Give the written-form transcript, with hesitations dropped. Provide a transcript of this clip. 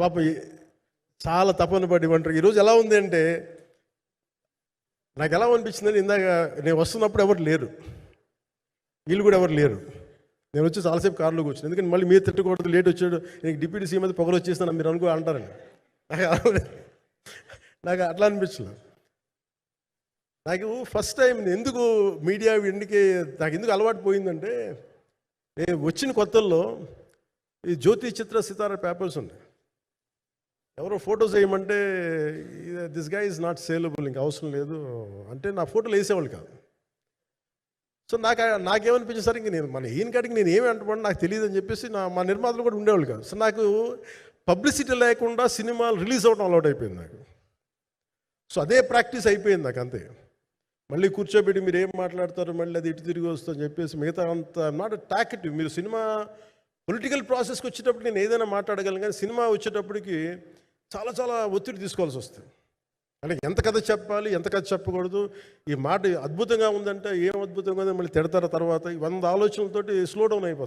పాపం చాలా తపన పడి ఉంటారు. ఈరోజు ఎలా ఉంది అంటే నాకు ఎలా అనిపించిందని, ఇందాక నేను వస్తున్నప్పుడు ఎవరు లేరు, వీళ్ళు కూడా ఎవరు లేరు. నేను వచ్చి చాలాసేపు కారులో కూర్చున్నాను. ఎందుకంటే మళ్ళీ మీరు తిట్టకూడదు, లేట్ వచ్చాడు, నీకు డిప్యూటీ సీఎం అయితే పొగలు వచ్చేస్తాను మీరు అనుకో అంటారండి. నాకు అట్లా అనిపించలేదు. నాకు ఫస్ట్ టైం ఎందుకు మీడియా నాకు ఎందుకు అలవాటు పోయిందంటే, నేను వచ్చిన కొత్తల్లో ఈ జ్యోతి చిత్ర సితార పేపర్స్ ఉన్నాయి. ఎవరో ఫోటోస్ వేయమంటే దిస్ గా ఈజ్ నాట్ సేలబుల్, ఇంకా అవసరం లేదు అంటే నా ఫోటోలు వేసేవాళ్ళు కాదు. సో నాకేమనిపించింది సరే, ఇంక నేను మన ఈయన కాడికి నేను ఏమి అంటున్నాను నాకు తెలియదు అని చెప్పేసి మా నిర్మాతలు కూడా ఉండేవాళ్ళు కాదు. సో నాకు పబ్లిసిటీ లేకుండా సినిమాలు రిలీజ్ అవ్వడం అలవాటు అయిపోయింది నాకు. సో అదే ప్రాక్టీస్ అయిపోయింది నాకు అంతే. మళ్ళీ కూర్చోబెట్టి మీరు ఏం మాట్లాడతారు, మళ్ళీ అది ఇటు తిరిగి వస్తుందని చెప్పేసి మిగతా అంత నాట్ టాకెటివ్. మీరు సినిమా పొలిటికల్ ప్రాసెస్కి వచ్చేటప్పుడు నేను ఏదైనా మాట్లాడగలను, కానీ సినిమా వచ్చేటప్పటికి చాలా చాలా ఒత్తిడి తీసుకోవాల్సి వస్తుంది. అంటే ఎంత కథ చెప్పాలి, ఎంత కథ చెప్పకూడదు, ఈ మాట అద్భుతంగా ఉందంటే ఏం అద్భుతంగా ఉందని మళ్ళీ తిడతారు, తర్వాత 100 ఆలోచనలతోటి స్లో డౌన్ అయిపోతుంది.